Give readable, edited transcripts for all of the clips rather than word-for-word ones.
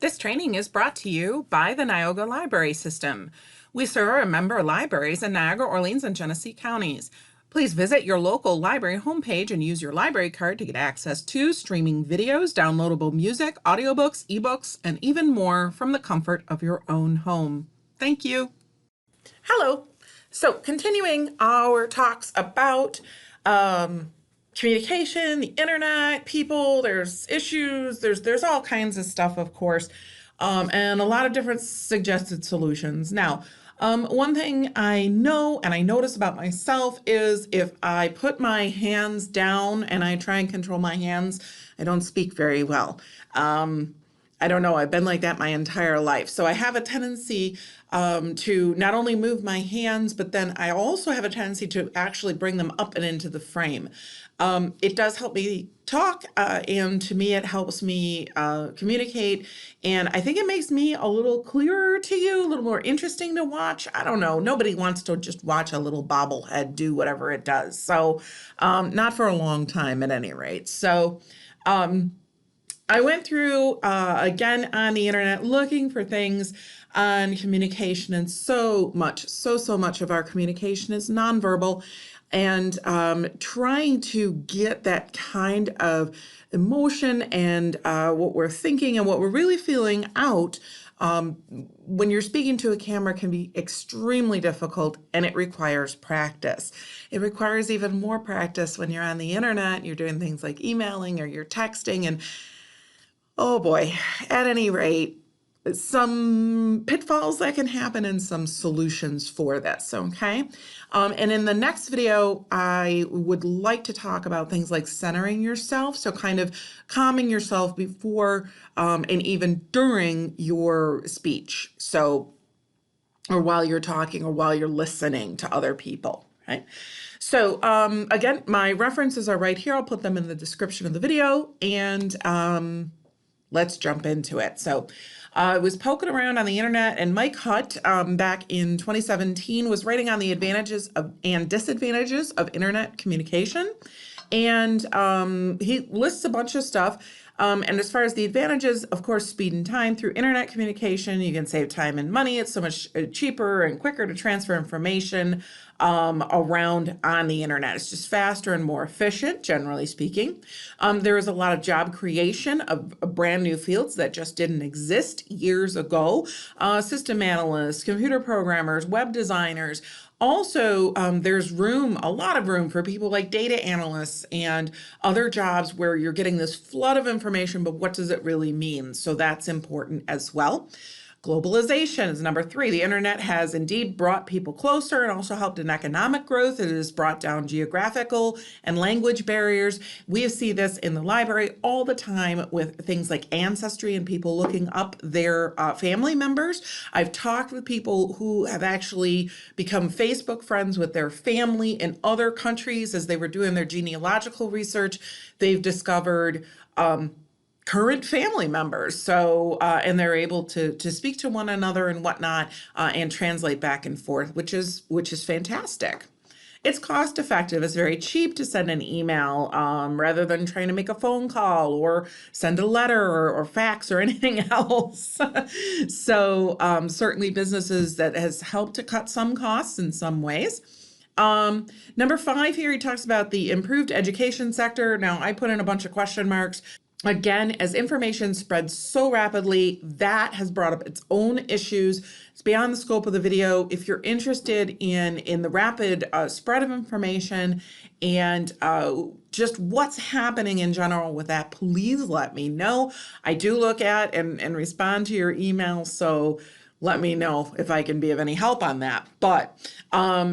This training is brought to you by the Niagara Library System. We serve our member libraries in Niagara, Orleans, and Genesee counties. Please visit your local library homepage and use your library card to get access to streaming videos, downloadable music, audiobooks, ebooks, and even more from the comfort of your own home. Thank you. Hello. So continuing our talks about communication, the internet, people, there's issues, there's all kinds of stuff, of course, and a lot of different suggested solutions. Now, one thing I know and I notice about myself is if I put my hands down and I try and control my hands, I don't speak very well. I don't know, I've been like that my entire life. So I have a tendency to not only move my hands, but then I also have a tendency to actually bring them up and into the frame. It does help me talk, and to me, it helps me communicate. And I think it makes me a little clearer to you, a little more interesting to watch. I don't know. Nobody wants to just watch a little bobblehead do whatever it does. So, not for a long time at any rate. So, I went through, again, on the internet looking for things on communication, and so much of our communication is nonverbal, and trying to get that kind of emotion and what we're thinking and what we're really feeling out when you're speaking to a camera can be extremely difficult, and it requires practice. It requires even more practice when you're on the internet, you're doing things like emailing or you're texting, and oh boy, at any rate, some pitfalls that can happen and some solutions for this, okay? And in the next video, I would like to talk about things like centering yourself, so kind of calming yourself before and even during your speech, so, or while you're talking or while you're listening to other people, right? So again, my references are right here. I'll put them in the description of the video, and let's jump into it. So I was poking around on the internet, and Mike Hutt back in 2017 was writing on the advantages and disadvantages of internet communication. And he lists a bunch of stuff. And as far as the advantages, of course, speed and time through internet communication, you can save time and money. It's so much cheaper and quicker to transfer information around on the internet. It's just faster and more efficient, generally speaking. There is a lot of job creation of brand new fields that just didn't exist years ago. System analysts, computer programmers, web designers. Also, there's a lot of room for people like data analysts and other jobs where you're getting this flood of information, but what does it really mean? So that's important as well. Globalization is number 3. The internet has indeed brought people closer and also helped in economic growth. It has brought down geographical and language barriers. We see this in the library all the time with things like ancestry and people looking up their family members. I've talked with people who have actually become Facebook friends with their family in other countries as they were doing their genealogical research. They've discovered current family members. So, and they're able to speak to one another and whatnot, and translate back and forth, which is fantastic. It's cost effective. It's very cheap to send an email rather than trying to make a phone call or send a letter or fax or anything else. So certainly businesses that has helped to cut some costs in some ways. Number 5 here, he talks about the improved education sector. Now, I put in a bunch of question marks. Again, as information spreads so rapidly, that has brought up its own issues. It's beyond the scope of the video. If you're interested in the rapid spread of information and just what's happening in general with that, please let me know. I do look at and respond to your emails, so let me know if I can be of any help on that. But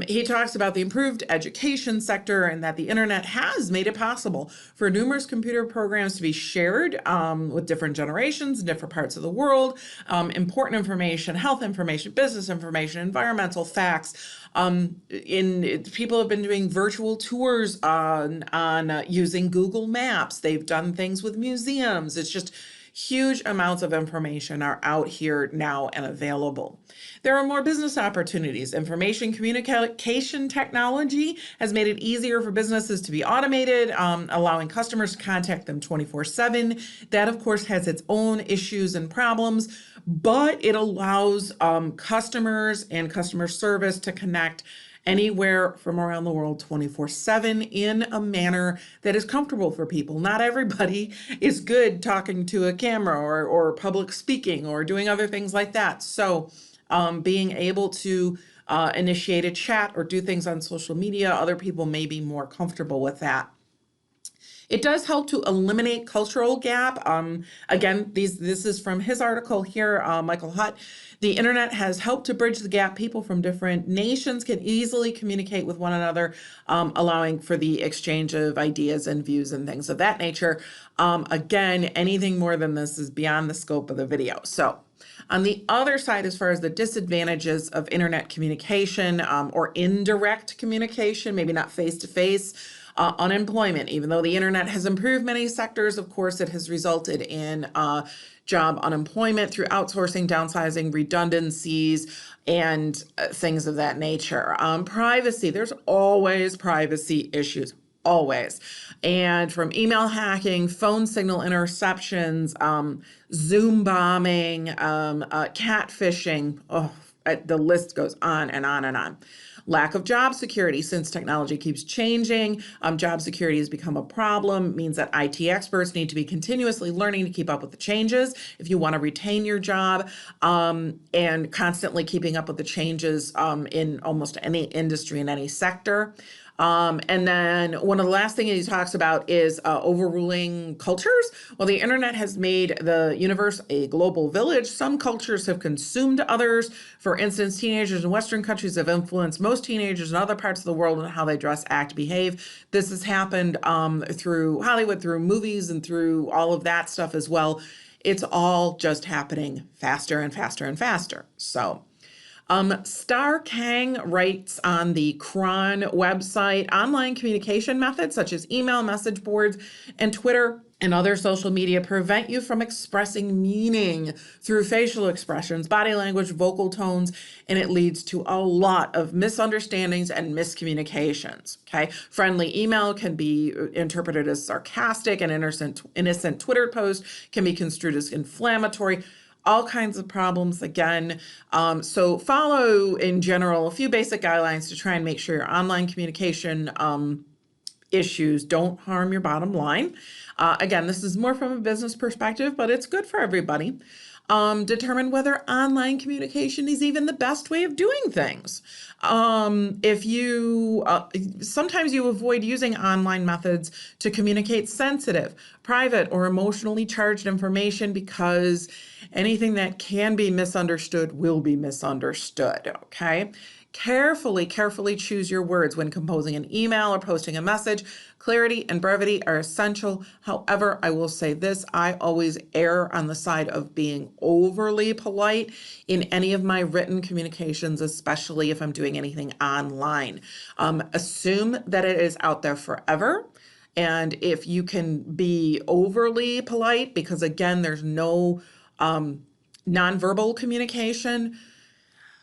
he talks about the improved education sector and that the internet has made it possible for numerous computer programs to be shared with different generations in different parts of the world. Important information, health information, business information, environmental facts. People have been doing virtual tours on using Google Maps. They've done things with museums. It's just Huge amounts of information are out here now and available. There are more business opportunities. Information communication technology has made it easier for businesses to be automated, allowing customers to contact them 24/7. That, of course, has its own issues and problems, but it allows customers and customer service to connect anywhere from around the world 24/7 in a manner that is comfortable for people. Not everybody is good talking to a camera or public speaking or doing other things like that. So being able to initiate a chat or do things on social media, other people may be more comfortable with that. It does help to eliminate cultural gap. Again, this is from his article here, Michael Hutt. The internet has helped to bridge the gap. People from different nations can easily communicate with one another, allowing for the exchange of ideas and views and things of that nature. Again, anything more than this is beyond the scope of the video. So on the other side, as far as the disadvantages of internet communication or indirect communication, maybe not face-to-face, unemployment. Even though the internet has improved many sectors, of course, it has resulted in job unemployment through outsourcing, downsizing, redundancies, and things of that nature. Privacy, there's always privacy issues. Always. And from email hacking, phone signal interceptions, Zoom bombing, catfishing, the list goes on and on and on. Lack of job security. Since technology keeps changing, job security has become a problem. It means that IT experts need to be continuously learning to keep up with the changes if you want to retain your job, and constantly keeping up with the changes in almost any industry in any sector. And then one of the last things he talks about is overruling cultures. Well, the internet has made the universe a global village. Some cultures have consumed others. For instance, teenagers in Western countries have influenced most teenagers in other parts of the world in how they dress, act, behave. This has happened through Hollywood, through movies, and through all of that stuff as well. It's all just happening faster and faster and faster. So Star Kang writes on the Cron website, online communication methods such as email, message boards, and Twitter and other social media prevent you from expressing meaning through facial expressions, body language, vocal tones, and it leads to a lot of misunderstandings and miscommunications. Okay, friendly email can be interpreted as sarcastic, and innocent Twitter post can be construed as inflammatory. All kinds of problems again. So follow in general a few basic guidelines to try and make sure your online communication issues don't harm your bottom line. Again, this is more from a business perspective, but it's good for everybody. Determine whether online communication is even the best way of doing things. If you, sometimes you avoid using online methods to communicate sensitive, private, or emotionally charged information because anything that can be misunderstood will be misunderstood, okay? Carefully choose your words when composing an email or posting a message. Clarity and brevity are essential. However, I will say this, I always err on the side of being overly polite in any of my written communications, especially if I'm doing anything online. Assume that it is out there forever. And if you can be overly polite, because again, there's no nonverbal communication,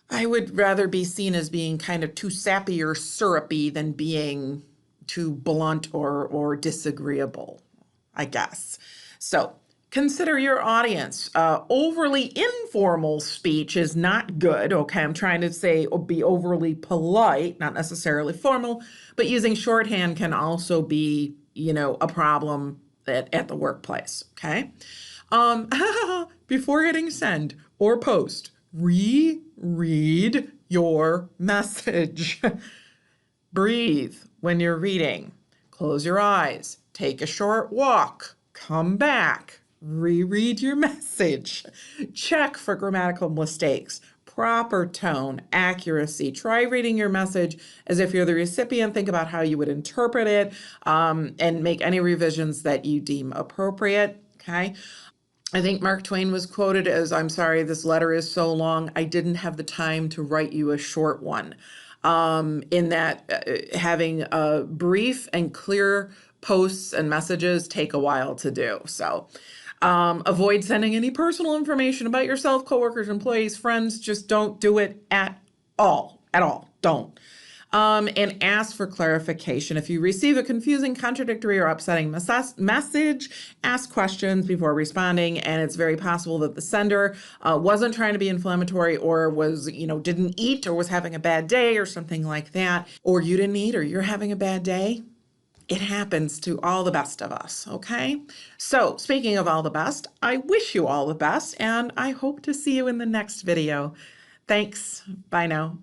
I would rather be seen as being kind of too sappy or syrupy than being too blunt or disagreeable, I guess. So consider your audience. Overly informal speech is not good. Okay, I'm trying to say be overly polite, not necessarily formal, but using shorthand can also be, a problem at the workplace. Okay. Before hitting send or post, reread your message. Breathe when you're reading. Close your eyes. Take a short walk. Come back. Reread your message. Check for grammatical mistakes. Proper tone, accuracy. Try reading your message as if you're the recipient. Think about how you would interpret it, and make any revisions that you deem appropriate. Okay. I think Mark Twain was quoted as, "I'm sorry, this letter is so long, I didn't have the time to write you a short one." In that having brief and clear posts and messages take a while to do. So Avoid sending any personal information about yourself, coworkers, employees, friends. Just don't do it at all. At all. Don't. And ask for clarification. If you receive a confusing, contradictory, or upsetting message, ask questions before responding. And it's very possible that the sender wasn't trying to be inflammatory, or was, didn't eat, or was having a bad day, or something like that. Or you didn't eat, or you're having a bad day. It happens to all the best of us, okay? So, speaking of all the best, I wish you all the best, and I hope to see you in the next video. Thanks. Bye now.